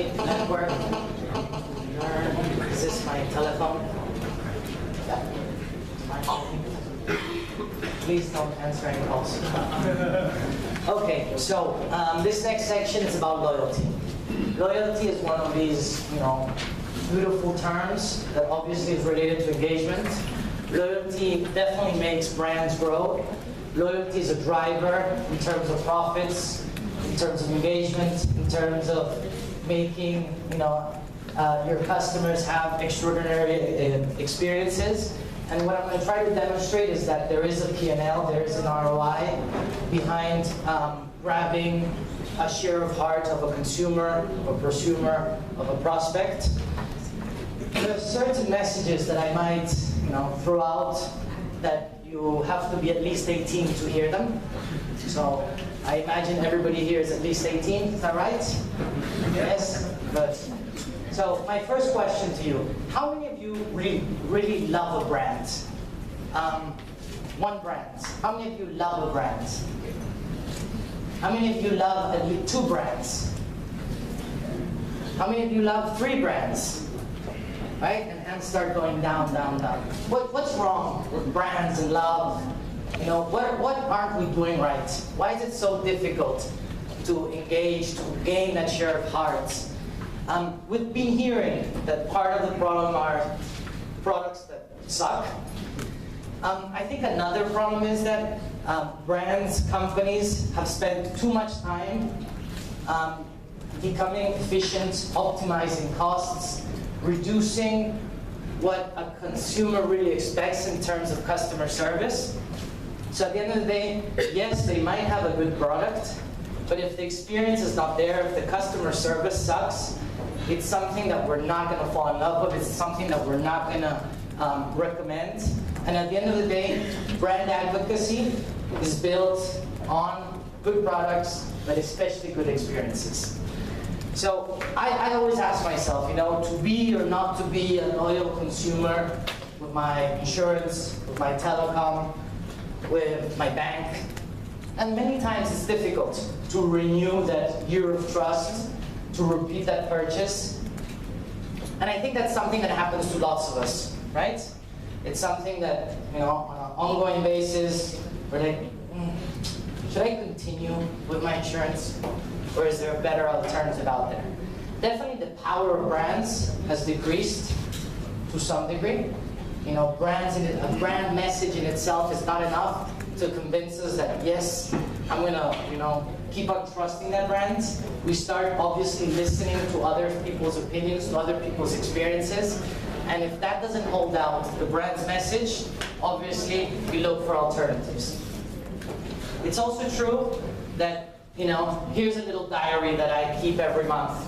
Network. Is this my telephone? Yeah. Please don't answer any calls. Okay, so this next section is about loyalty. Loyalty is one of these, beautiful terms that obviously is related to engagement. Loyalty definitely makes brands grow. Loyalty is a driver in terms of profits, in terms of engagement, in terms of making your customers have extraordinary experiences. And what I'm going to try to demonstrate is that there is a P&L, there is an ROI behind grabbing a share of heart of a consumer, of a prosumer, of a prospect. There are certain messages that I might throw out that you have to be at least 18 to hear them. So I imagine everybody here is at least 18, is that right? Yes? Good. So my first question to you, how many of you really love a brand? One brand. How many of you love a brand? How many of you love at least 2 brands? How many of you love 3 brands? Right? And hands start going down, down, down. What's wrong with brands and love? What aren't we doing right? Why is it so difficult to engage, to gain that share of hearts? We've been hearing that part of the problem are products that suck. I think another problem is that brands, companies have spent too much time becoming efficient, optimizing costs, reducing what a consumer really expects in terms of customer service. So at the end of the day, yes, they might have a good product, but if the experience is not there, if the customer service sucks, it's something that we're not going to fall in love with, it's something that we're not going to recommend. And at the end of the day, brand advocacy is built on good products, but especially good experiences. So I always ask myself, to be or not to be a loyal consumer with my insurance, with my telecom, with my bank. And many times it's difficult to renew that year of trust, to repeat that purchase. And I think that's something that happens to lots of us, right? It's something that, on an ongoing basis, we're like, should I continue with my insurance? Or is there a better alternative out there? Definitely the power of brands has decreased to some degree. A brand message in itself is not enough to convince us that, yes, I'm gonna, keep on trusting that brand. We start obviously listening to other people's opinions, to other people's experiences. And if that doesn't hold out the brand's message, obviously we look for alternatives. It's also true that, here's a little diary that I keep every month.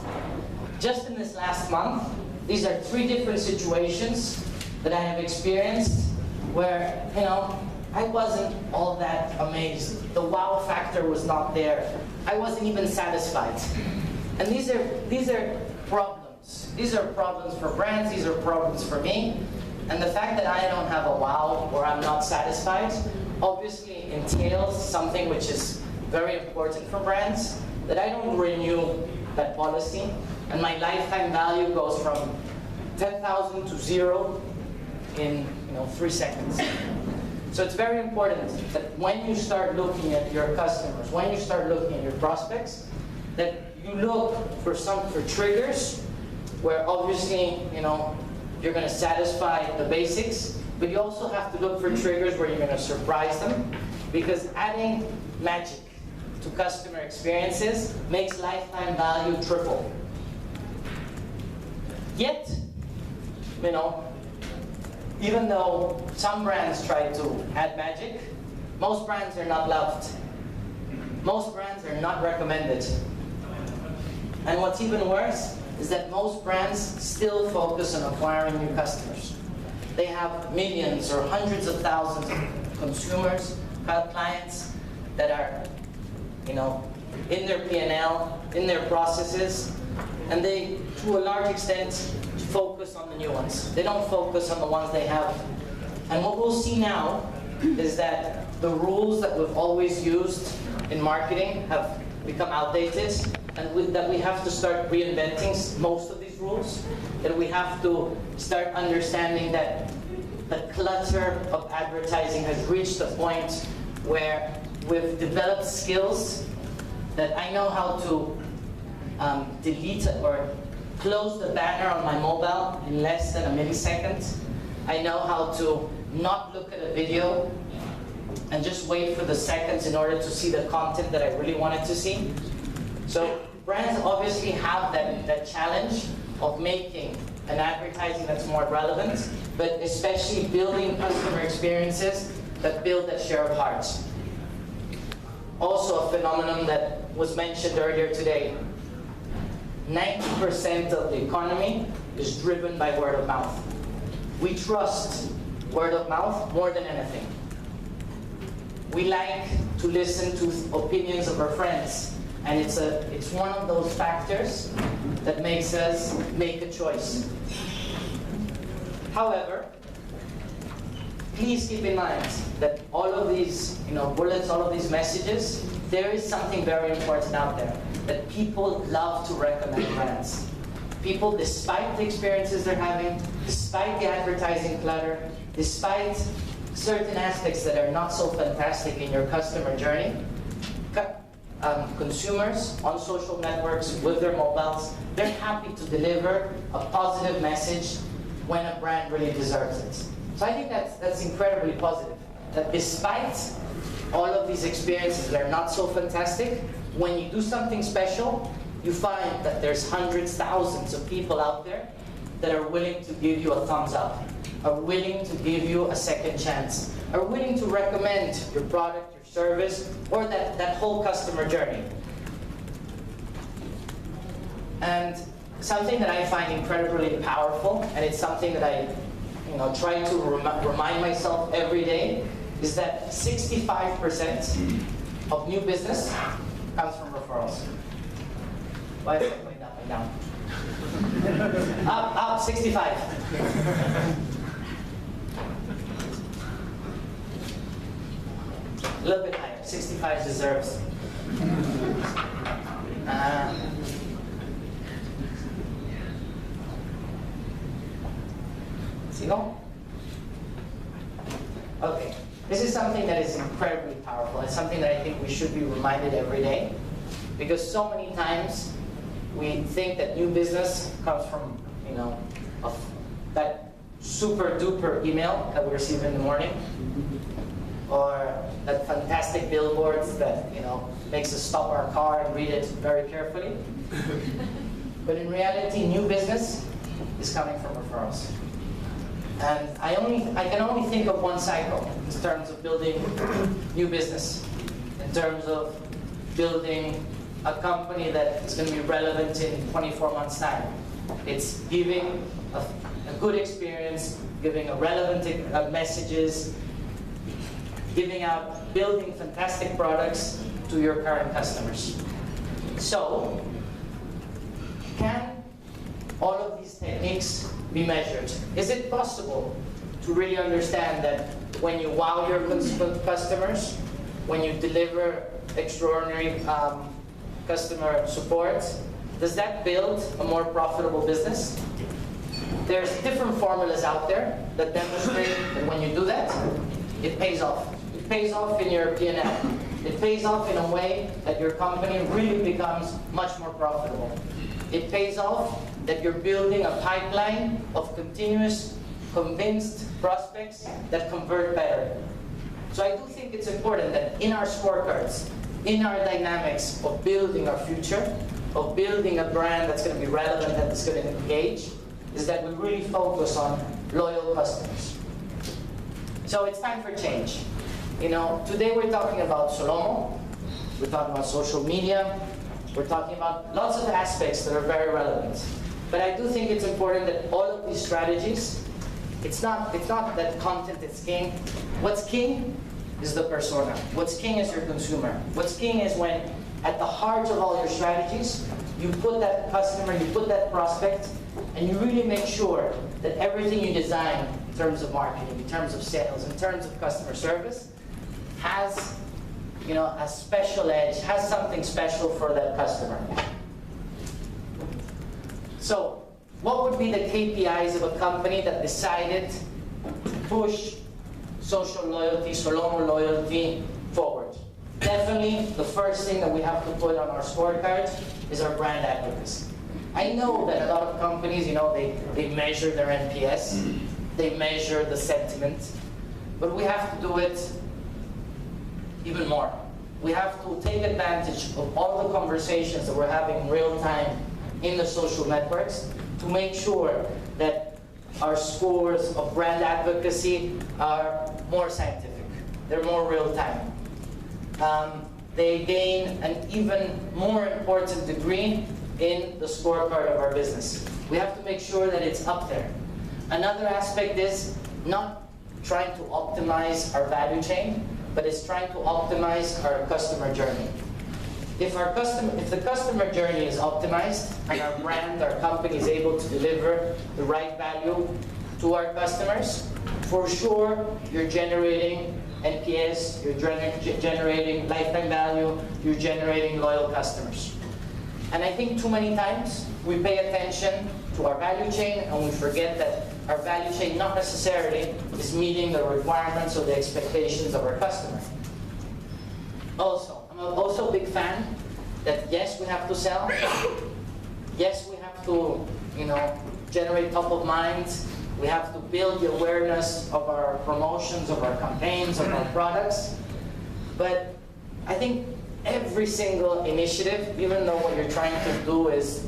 Just in this last month, these are 3 different situations that I have experienced where, I wasn't all that amazed. The wow factor was not there. I wasn't even satisfied. And these are problems. These are problems for brands, these are problems for me. And the fact that I don't have a wow or I'm not satisfied obviously entails something which is very important for brands, that I don't renew that policy, and my lifetime value goes from 10,000 to 0 in 3 seconds. So it's very important that when you start looking at your customers, when you start looking at your prospects, that you look for triggers where obviously you're going to satisfy the basics, but you also have to look for triggers where you're going to surprise them, because adding magic to customer experiences makes lifetime value triple. Yet, even though some brands try to add magic, most brands are not loved. Most brands are not recommended. And what's even worse is that most brands still focus on acquiring new customers. They have millions or hundreds of thousands of consumers, clients that are, in their P&L, in their processes, and they, to a large extent, focus on the new ones. They don't focus on the ones they have. And what we'll see now is that the rules that we've always used in marketing have become outdated, and that we have to start reinventing most of these rules, that we have to start understanding that the clutter of advertising has reached a point where we've developed skills that I know how to delete or close the banner on my mobile in less than a millisecond. I know how to not look at a video and just wait for the seconds in order to see the content that I really wanted to see. So brands obviously have that challenge of making an advertising that's more relevant, but especially building customer experiences that build that share of hearts. Also a phenomenon that was mentioned earlier today, 90% of the economy is driven by word of mouth. We trust word of mouth more than anything. We like to listen to opinions of our friends, and it's one of those factors that makes us make a choice. However, please keep in mind that all of these bullets, all of these messages, there is something very important out there, that people love to recommend brands. People, despite the experiences they're having, despite the advertising clutter, despite certain aspects that are not so fantastic in your customer journey, consumers on social networks with their mobiles, they're happy to deliver a positive message when a brand really deserves it. So I think that's incredibly positive, that despite all of these experiences that are not so fantastic, when you do something special, you find that there's hundreds, thousands of people out there that are willing to give you a thumbs up, are willing to give you a second chance, are willing to recommend your product, your service, or that whole customer journey. And something that I find incredibly powerful, and it's something that I try to remind myself every day, is that 65% of new business comes from referrals. Why is it going up and down? Up, 65. A little bit higher, 65 deserves. Sigo? Okay, this is something that is incredibly powerful. It's something that I think we should be reminded every day, because so many times we think that new business comes from, that super duper email that we receive in the morning, or that fantastic billboards that makes us stop our car and read it very carefully. But in reality, new business is coming from referrals. And I can only think of one cycle in terms of building new business, in terms of building a company that is going to be relevant in 24 months' time. It's giving a good experience, giving relevant messages, building fantastic products to your current customers. So, can all of these techniques be measured? Is it possible to really understand that when you wow your customers, when you deliver extraordinary customer support, does that build a more profitable business? There's different formulas out there that demonstrate that when you do that, it pays off. It pays off in your P&L. It pays off in a way that your company really becomes much more profitable. It pays off that you're building a pipeline of continuous, convinced prospects that convert better. So I do think it's important that in our scorecards, in our dynamics of building our future, of building a brand that's going to be relevant and that's going to engage, is that we really focus on loyal customers. So it's time for change. Today we're talking about SOLOMO, we're talking about social media, we're talking about lots of aspects that are very relevant. But I do think it's important that all of these strategies, it's not that content is king. What's king is the persona. What's king is your consumer. What's king is when, at the heart of all your strategies, you put that customer, you put that prospect, and you really make sure that everything you design in terms of marketing, in terms of sales, in terms of customer service, has a special edge, has something special for that customer. So, what would be the KPIs of a company that decided to push social loyalty, SOLOMO loyalty forward? Definitely, the first thing that we have to put on our scorecard is our brand advocacy. I know that a lot of companies, they measure their NPS, they measure the sentiment, but we have to do it even more. We have to take advantage of all the conversations that we're having in real time in the social networks to make sure that our scores of brand advocacy are more scientific. They're more real time. They gain an even more important degree in the scorecard of our business. We have to make sure that it's up there. Another aspect is not trying to optimize our value chain, but it's trying to optimize our customer journey. If the customer journey is optimized and our brand, our company is able to deliver the right value to our customers, for sure you're generating NPS, you're generating lifetime value, you're generating loyal customers. And I think too many times we pay attention to our value chain and we forget that our value chain not necessarily is meeting the requirements or the expectations of our customer. I'm also a big fan that yes, we have to sell, yes, we have to generate top of mind, we have to build the awareness of our promotions, of our campaigns, of our products, but I think every single initiative, even though what you're trying to do is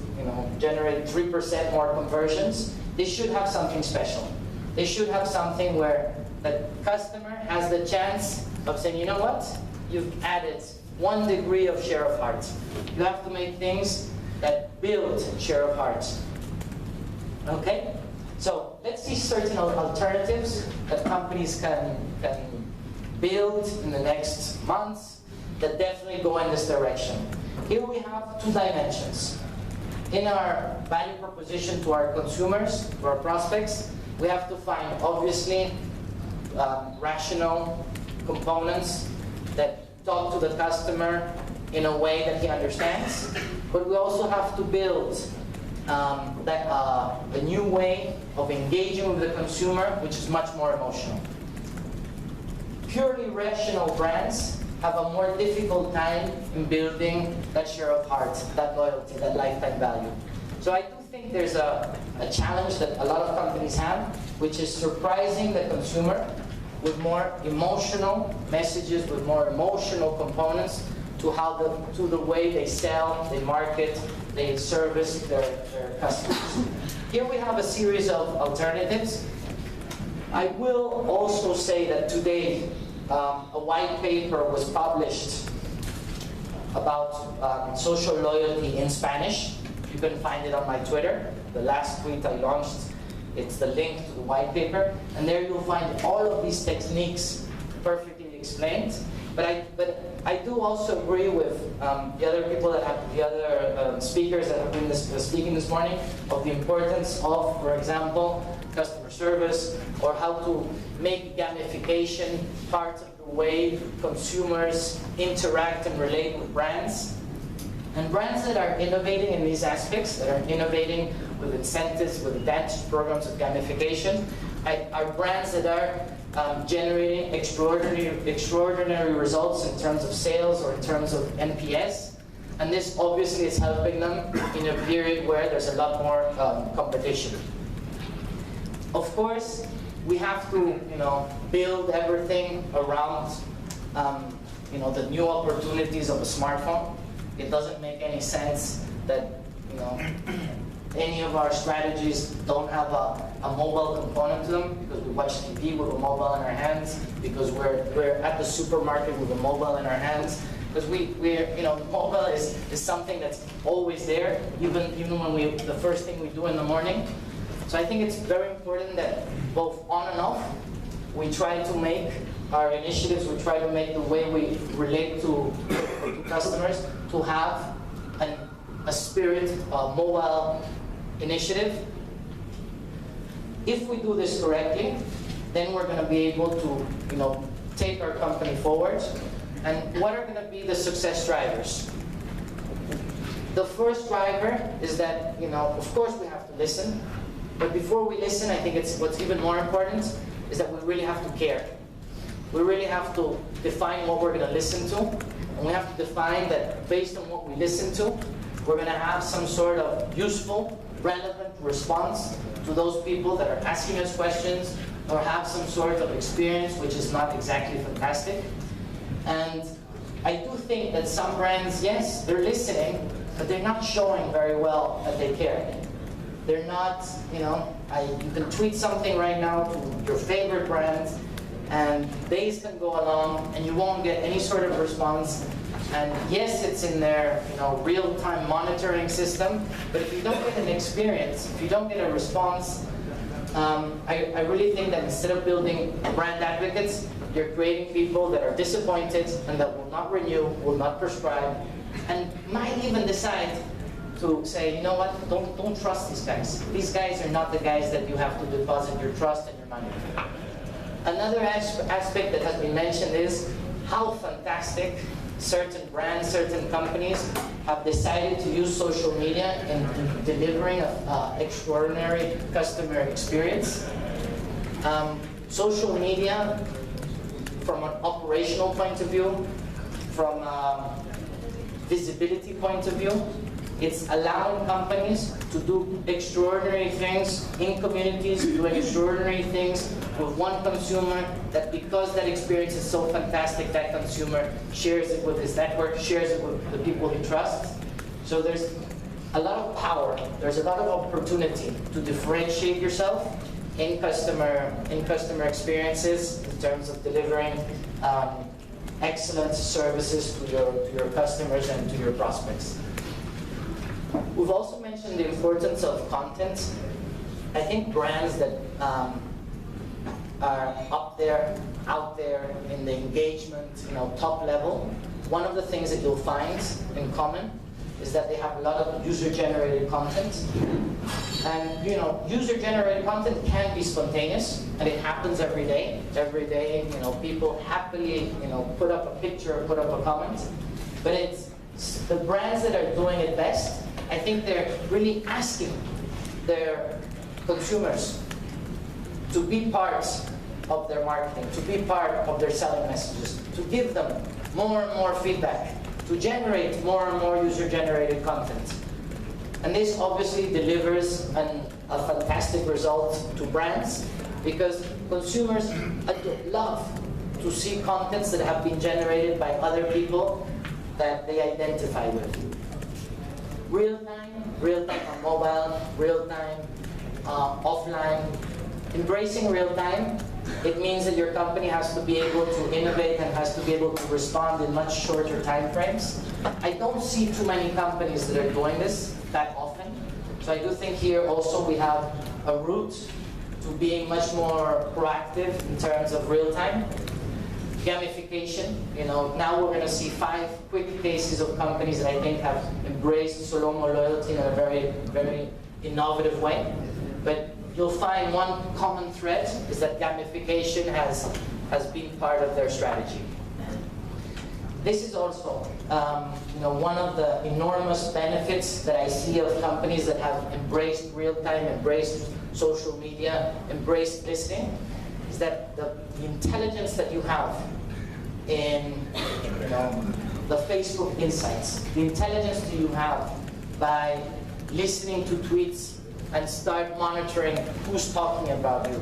generate 3% more conversions, they should have something special. They should have something where the customer has the chance of saying, you know what, you've added 1 degree of share of heart. You have to make things that build share of heart. Okay? So let's see certain alternatives that companies can build in the next months that definitely go in this direction. Here we have 2 dimensions. In our value proposition to our consumers, to our prospects, we have to find, obviously, rational components that talk to the customer in a way that he understands. But we also have to build a new way of engaging with the consumer, which is much more emotional. Purely rational brands have a more difficult time in building that share of heart, that loyalty, that lifetime value. So I do think there's a challenge that a lot of companies have, which is surprising the consumer with more emotional messages, with more emotional components to the way they sell, they market, they service their customers. Here we have a series of alternatives. I will also say that today, a white paper was published about social loyalty in Spanish. You can find it on my Twitter. The last tweet I launched, it's the link to the white paper. And there you'll find all of these techniques perfectly explained. But I do also agree with the other speakers that have been speaking this morning of the importance of, for example, customer service, or how to make gamification part of the way consumers interact and relate with brands. And brands that are innovating in these aspects, that are innovating with incentives, with advantage programs of gamification, are brands that are generating extraordinary results in terms of sales or in terms of NPS. And this obviously is helping them in a period where there's a lot more competition. Of course, we have to, build everything around, the new opportunities of a smartphone. It doesn't make any sense that, any of our strategies don't have a mobile component to them, because we watch TV with a mobile in our hands, because we're at the supermarket with a mobile in our hands, because mobile is something that's always there, even when the first thing we do in the morning. So I think it's very important that both on and off, we try to make our initiatives, we try to make the way we relate to customers to have a spirit of mobile initiative. If we do this correctly, then we're going to be able to take our company forward. And what are going to be the success drivers? The first driver is that, of course we have to listen, but before we listen, I think what's even more important is that we really have to care. We really have to define what we're going to listen to, and we have to define that based on what we listen to, we're going to have some sort of useful, relevant response to those people that are asking us questions or have some sort of experience which is not exactly fantastic. And I do think that some brands, yes, they're listening, but they're not showing very well that they care. They're not, you can tweet something right now to your favorite brand, and days can go along, and you won't get any sort of response. And yes, it's in their real-time monitoring system, but if you don't get an experience, if you don't get a response, I really think that instead of building brand advocates, you're creating people that are disappointed and that will not renew, will not prescribe, and might even decide to say, you know what, don't trust these guys. These guys are not the guys that you have to deposit your trust and your money. Another aspect that has been mentioned is how fantastic certain brands, certain companies have decided to use social media in delivering an extraordinary customer experience. Social media, from an operational point of view, from a visibility point of view, it's allowing companies to do extraordinary things in communities, doing extraordinary things with one consumer, that because that experience is so fantastic, that consumer shares it with his network, shares it with the people he trusts. So there's a lot of power, there's a lot of opportunity to differentiate yourself in customer experiences in terms of delivering excellent services to your customers and to your prospects. We've also mentioned the importance of content. I think brands that are out there in the engagement, top level, one of the things that you'll find in common is that they have a lot of user-generated content. And user-generated content can be spontaneous, and it happens every day. Every day, people happily, put up a picture or put up a comment. But it's the brands that are doing it best. I think they're really asking their consumers to be part of their marketing, to be part of their selling messages, to give them more and more feedback, to generate more and more user-generated content. And this obviously delivers a fantastic result to brands, because consumers love to see contents that have been generated by other people that they identify with. Real-time on mobile, real-time offline. Embracing real-time, it means that your company has to be able to innovate and has to be able to respond in much shorter time frames. I don't see too many companies that are doing this that often. So I do think here also we have a route to being much more proactive in terms of real-time. Gamification, now we're going to see 5 quick cases of companies that I think have embraced SOLOMO loyalty in a very, very innovative way. But you'll find one common thread is that gamification has been part of their strategy. This is also one of the enormous benefits that I see of companies that have embraced real-time, embraced social media, embraced listening, is that the intelligence that you have in the Facebook insights, the intelligence that you have by listening to tweets and start monitoring who's talking about you,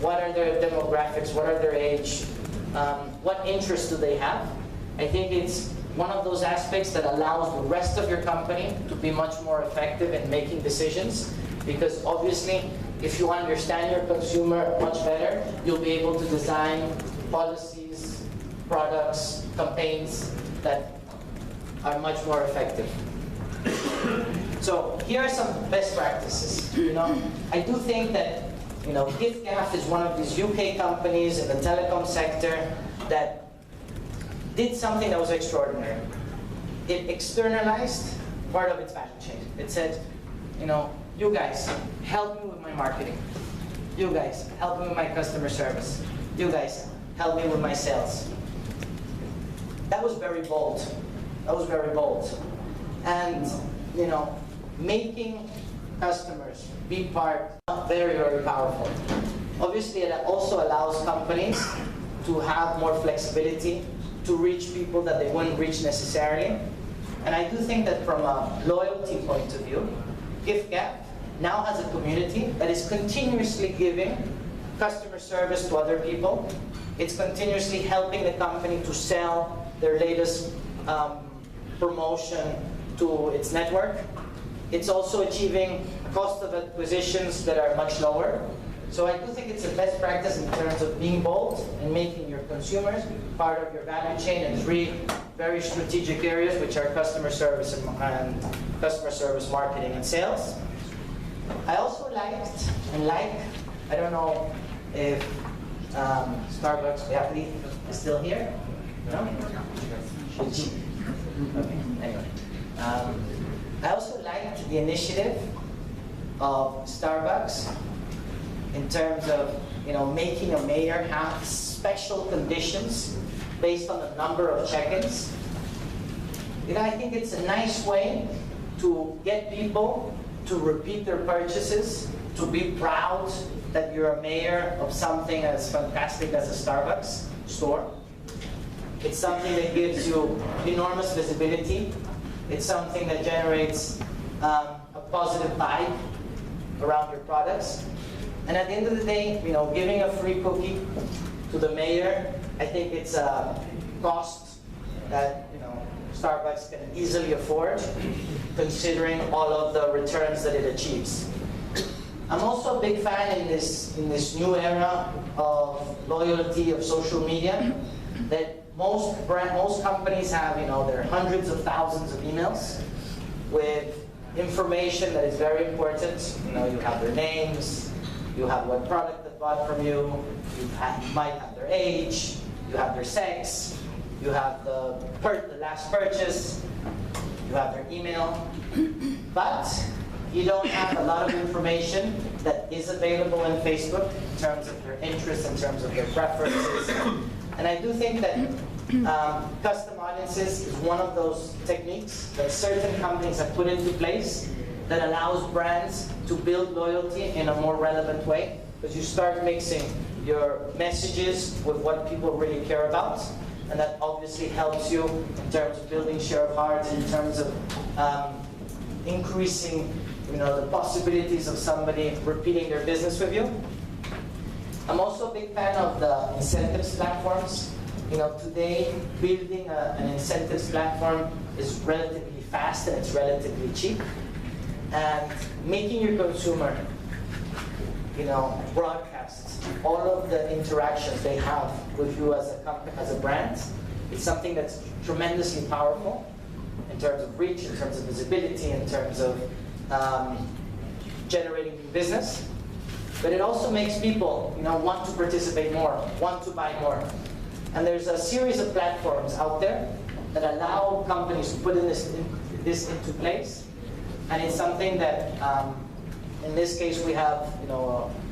what are their demographics, what are their age, what interests do they have. I think it's one of those aspects that allows the rest of your company to be much more effective in making decisions, because obviously if you understand your consumer much better, you'll be able to design policies, products, campaigns that are much more effective. So here are some best practices. I do think that GiftGaff is one of these UK companies in the telecom sector that did something that was extraordinary. It externalized part of its value chain. It said, you guys, help me with my marketing. You guys, help me with my customer service. You guys, help me with my sales. That was very bold. That was very bold. And making customers be part, very, very powerful. Obviously, it also allows companies to have more flexibility to reach people that they wouldn't reach necessarily. And I do think that from a loyalty point of view, GiftGap now has a community that is continuously giving customer service to other people. It's continuously helping the company to sell their latest promotion to its network. It's also achieving cost of acquisitions that are much lower. So I do think it's a best practice in terms of being bold and making your consumers part of your value chain in three very strategic areas, which are customer service and customer service, marketing, and sales. I also liked and I don't know if Starbucks, Beatriz, is still here? No? Okay, anyway. I also liked the initiative of Starbucks in terms of making a mayor have special conditions based on the number of check-ins. I think it's a nice way to get people to repeat their purchases, to be proud that you're a mayor of something as fantastic as a Starbucks store. It's something that gives you enormous visibility. It's something that generates a positive vibe around your products. And at the end of the day, giving a free cookie to the mayor, I think it's a cost that Starbucks can easily afford, considering all of the returns that it achieves. I'm also a big fan in this new era of loyalty of social media, that most companies have their hundreds of thousands of emails with information that is very important. You have their names, you have what product they bought from you, you might have their age, you have their sex, you have the last purchase, you have their email, but you don't have a lot of information that is available in Facebook in terms of their interests, in terms of their preferences. And I do think that custom audiences is one of those techniques that certain companies have put into place that allows brands to build loyalty in a more relevant way, because you start mixing your messages with what people really care about, and that obviously helps you in terms of building share of heart, in terms of increasing the possibilities of somebody repeating their business with you. I'm also a big fan of the incentives platforms. Today, building an incentives platform is relatively fast and it's relatively cheap. And making your consumer, broadcast all of the interactions they have with you as a company, as a brand, it's something that's tremendously powerful in terms of reach, in terms of visibility, in terms of generating new business. But it also makes people, want to participate more, want to buy more. And there's a series of platforms out there that allow companies to put this into place. And it's something that, in this case, we have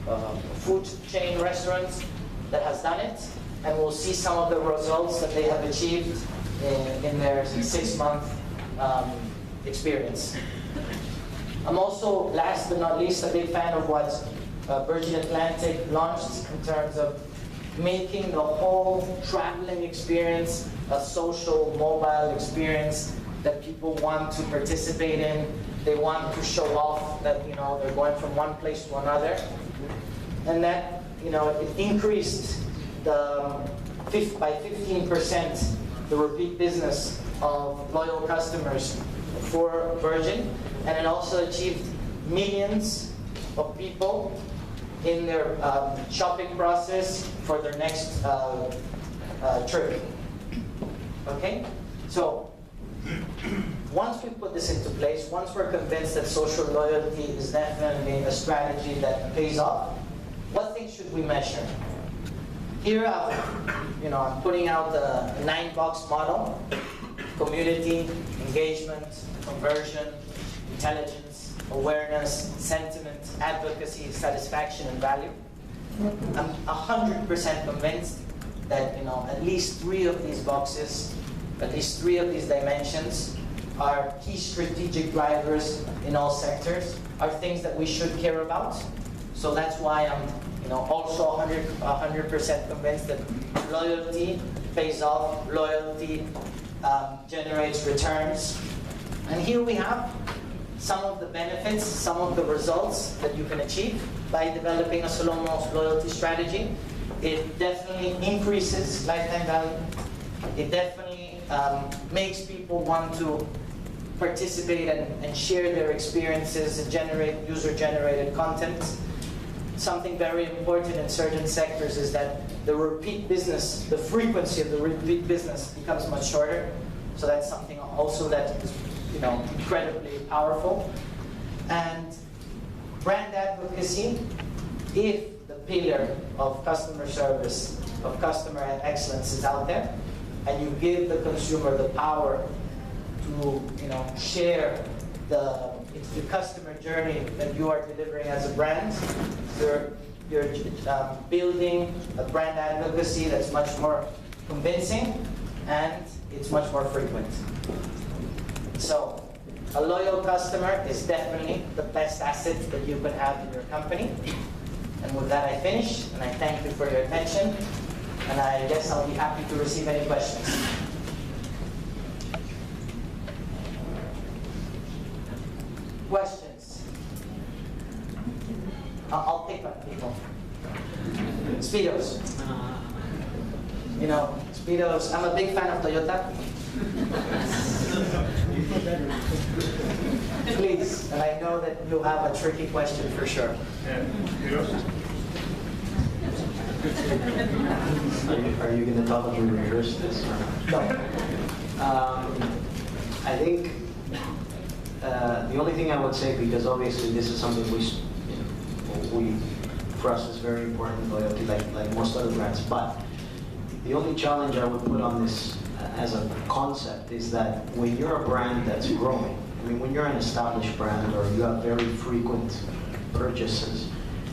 a food chain restaurant that has done it, and we'll see some of the results that they have achieved in their 6-month experience. I'm also, last but not least, a big fan of what Virgin Atlantic launched in terms of making the whole traveling experience a social, mobile experience that people want to participate in. They want to show off that they're going from one place to another, and that it increased by 15% the repeat business of loyal customers for Virgin, and it also achieved millions of people in their shopping process for their next trip. Okay, so once we put this into place, once we're convinced that social loyalty is definitely a strategy that pays off, what things should we measure? Here, I'm putting out a 9-box model: community, engagement, conversion, intelligence, awareness, sentiment, advocacy, satisfaction, and value. I'm 100% convinced that at least 3 of these boxes, at least 3 of these dimensions are key strategic drivers in all sectors, are things that we should care about. So that's why I'm also 100% convinced that loyalty pays off, loyalty generates returns. And here we have some of the benefits, some of the results that you can achieve by developing a SOLOMO loyalty strategy. It definitely increases lifetime value. It definitely makes people want to participate and share their experiences and generate user-generated content. Something very important in certain sectors is that the repeat business, the frequency of the repeat business becomes much shorter. So that's something also that is incredibly powerful. And brand advocacy, if the pillar of customer service, of customer excellence is out there, and you give the consumer the power to share the customer journey that you are delivering as a brand, you're building a brand advocacy that's much more convincing and it's much more frequent. So a loyal customer is definitely the best asset that you can have in your company. And with that I finish, and I thank you for your attention, and I guess I'll be happy to receive any questions. Questions? I'll pick on people. Speedos. Speedos. I'm a big fan of Toyota. Please, and I know that you have a tricky question for sure. Are you going to tell them to reverse this? No. I think the only thing I would say, because obviously this is something for us is very important, loyalty, like most other brands. But the only challenge I would put on this as a concept is that when you're a brand that's growing, when you're an established brand or you have very frequent purchases,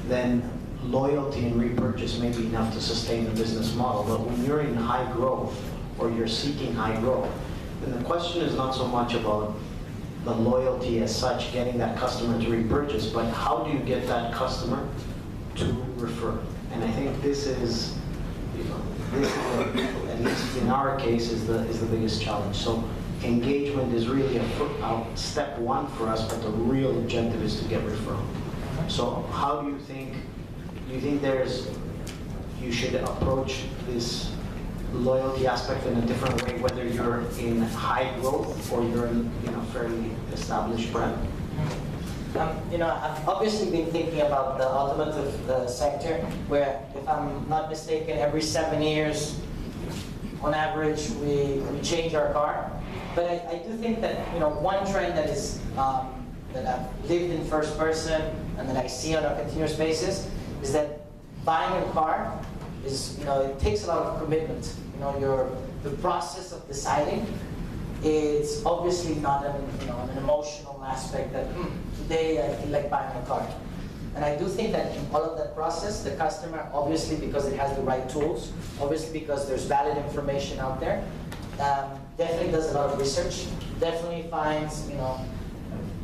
then loyalty and repurchase may be enough to sustain the business model. But when you're in high growth or you're seeking high growth, then the question is not so much about the loyalty as such, getting that customer to repurchase, but how do you get that customer to refer? And I think this is, at least in our case, is the biggest challenge. So engagement is really step one for us, but the real objective is to get referral. So how do you think you should approach this loyalty aspect in a different way, whether you're in high growth or you're in a fairly established brand? I've obviously been thinking about the automotive sector, where, if I'm not mistaken, every 7 years, on average, we change our car. But I do think that one trend that is that I've lived in first person and that I see on a continuous basis is that buying a car is it takes a lot of commitment. The process of deciding, it's obviously not an emotional aspect that today I feel like buying a car. And I do think that in all of that process, the customer, obviously because it has the right tools, obviously because there's valid information out there, definitely does a lot of research, definitely finds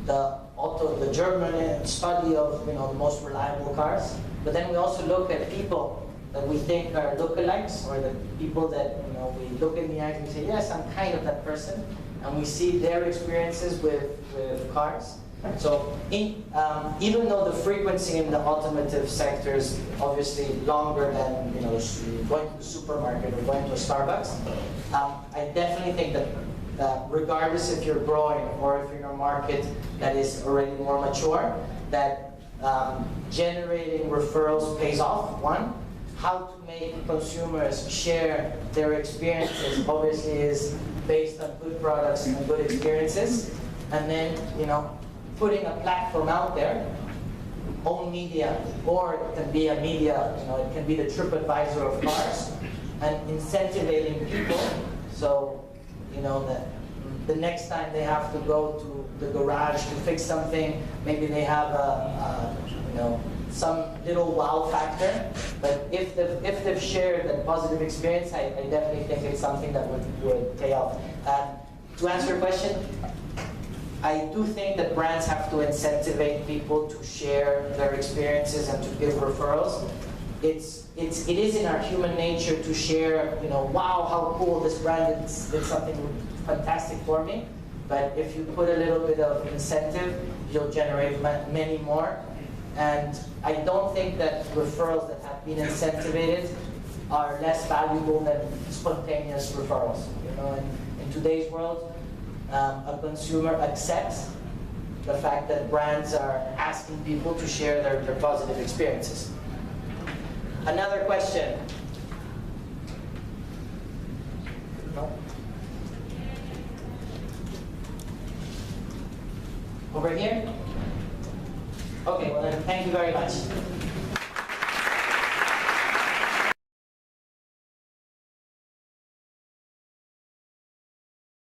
the German study of the most reliable cars. But then we also look at people that we think are lookalikes, or the people that we look in the eyes and we say, yes, I'm kind of that person, and we see their experiences with cars. So even though the frequency in the automotive sector is obviously longer than going to the supermarket or going to a Starbucks, I definitely think that regardless if you're growing or if you're in a market that is already more mature, that generating referrals pays off. One, how to make consumers share their experiences obviously is based on good products and good experiences, and then putting a platform out there, own media, or it can be a media, it can be the TripAdvisor of cars, and incentivizing people so that the next time they have to go to the garage to fix something, maybe they have some little wow factor. But if they've shared that positive experience, I definitely think it's something that would pay off. To answer your question, I do think that brands have to incentivize people to share their experiences and to give referrals. It is in our human nature to share, wow, how cool this brand did something fantastic for me. But if you put a little bit of incentive, you'll generate many more. And I don't think that referrals that have been incentivated are less valuable than spontaneous referrals. In today's world, a consumer accepts the fact that brands are asking people to share their positive experiences. Another question? No? Over here? Okay, well then, thank you very much.